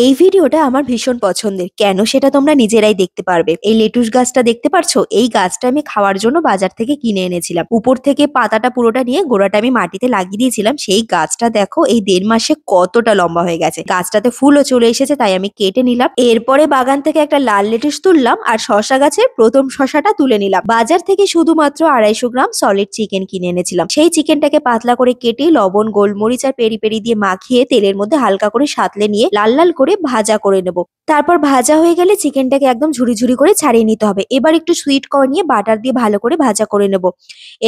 এই ভিডিওটা আমার ভীষণ পছন্দের। কেন সেটা তোমরা নিজেরাই দেখতে পারবে। এই লেটুস গাছটা দেখতে পারছো? এই গাছটা আমি খাওয়ার জন্য বাজার থেকে কিনে এনেছিলাম। উপর থেকে পাতাটা পুরোটা নিয়ে গোড়াটা আমি মাটিতে লাগিয়ে দিয়েছিলাম। সেই গাছটা দেখো এই 1.5 মাসে কতটা লম্বা হয়ে গেছে। গাছটাতে ফুলও চলে এসেছে, তাই আমি কেটে নিলাম। এরপরে বাগান থেকে একটা লাল লেটুস তুললাম আর শসা গাছের প্রথম শসাটা তুলে নিলাম। বাজার থেকে শুধুমাত্র 250 গ্রাম সলিড চিকেন কিনে এনেছিলাম। সেই চিকেনটাকে পাতলা করে কেটে লবণ, গোলমরিচ আর পেরি পেরি দিয়ে মাখিয়ে তেলের মধ্যে হালকা করে সাঁতলে নিয়ে লাল লাল করে ভাজা করে নেব। তারপর ভাজা হয়ে গেলে চিকেনটাকে একদম ঝুরি ঝুরি করে ছাড়িয়ে নিতে হবে। এবার একটু সুইট কর্ন নিয়ে বাটার দিয়ে ভালো করে ভাজা করে নেব।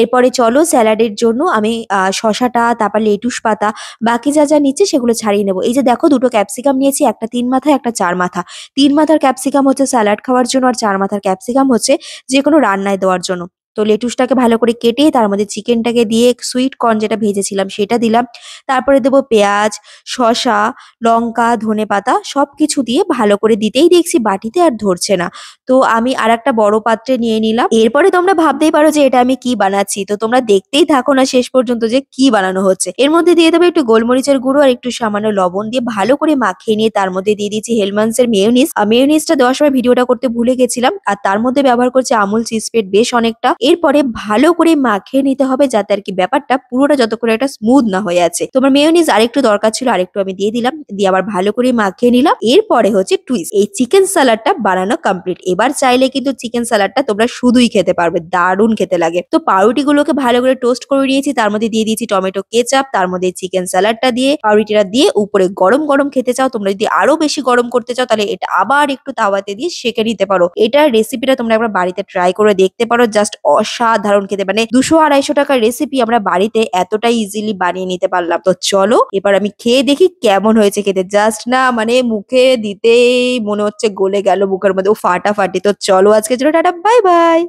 এরপরে চলো স্যালাডের জন্য আমি শসাটা, তারপর লেটুস পাতা, বাকি যা যা নিচ্ছে সেগুলো ছাড়িয়ে নেব। এই যে দেখো, দুটো ক্যাপসিকাম নিয়েছি, একটা 3 মাথা একটা 4 মাথা। 3 মাথার ক্যাপসিকাম হচ্ছে স্যালাড খাওয়ার জন্য, আর 4 মাথার ক্যাপসিকাম হচ্ছে যে কোনো রান্নায় দেওয়ার জন্য। তো লেটুসটাকে ভালো করে কেটে তার মধ্যে চিকেনটাকে দিয়ে সুইট কর্ন যেটা ভেজেছিলাম সেটা দিলাম। তারপরে দেবো পেঁয়াজ, শসা, লঙ্কা, ধনেপাতা সবকিছু দিয়ে ভালো করে দিতেই দেখছি বাটিতে আর ধরছে না। তো আমি আরেকটা বড় পাত্রে নিয়ে নিলাম। এরপরে তোমরা ভাবতেই পারো যে এটা আমি কি বানাচ্ছি, তো তোমরা দেখতেই থাকো না শেষ পর্যন্ত যে কি বানানো হচ্ছে। এর মধ্যে দিয়ে দেবো একটু গোলমরিচের গুঁড়ো আর একটু সামান্য লবণ দিয়ে ভালো করে মাখিয়ে নিয়ে তার মধ্যে দিয়ে দিচ্ছি হেলমান্সের মেয়োনিজ। মেয়োনিজটা দেওয়ার সময় ভিডিওটা করতে ভুলে গেছিলাম। আর তার মধ্যে ব্যবহার করছি আমুল চিজ স্প্রেড বেশ অনেকটা। এরপরে ভালো করে মাখিয়ে নিতে হবে যাতে আর কি ব্যাপারটা পুরোটা যত করে একটা স্মুথ না হয়ে আছে। তোমার মেয়োনিজ আরেকটু দরকার ছিল, আরেকটু আমি দিয়ে দিলাম, দিয়ে আবার ভালো করে মাখিয়ে নিলাম। এরপরে হচ্ছে টুইস্ট, এই চিকেন সালাডটা বানানো কমপ্লিট। এবার চাইলে কিন্তু চিকেন সালাডটা তোমরা শুধুই খেতে পারবে, দারুণ খেতে লাগে। তো পাউরুটিগুলোকে ভালো করে টোস্ট করে নিয়েছি, তার মধ্যে দিয়ে দিয়েছি টমেটো কেচাপ, তার মধ্যে চিকেন সালাডটা দিয়ে পাউরুটিটা দিয়ে উপরে গরম গরম খেতে চাও, তোমরা যদি আরো বেশি গরম করতে চাও তাহলে এটা আবার একটু তাওয়াতে দিয়ে সেঁকে নিতে পারো। এটার রেসিপিটা তোমরা একবার বাড়িতে ট্রাই করে দেখতে পারো, জাস্ট অসাধারণ খেতে। মানে 200-250 টাকার রেসিপি আমরা বাড়িতে এতটাই ইজিলি বানিয়ে নিতে পারলাম। তো চলো এবার আমি খেয়ে দেখি কেমন হয়েছে খেতে। জাস্ট না মানে মুখে দিতেই মনে হচ্ছে গলে গেল মুখের মধ্যে, ও ফাটাফাটি। তো চলো আজকের জন্য টাটা, বাই বাই।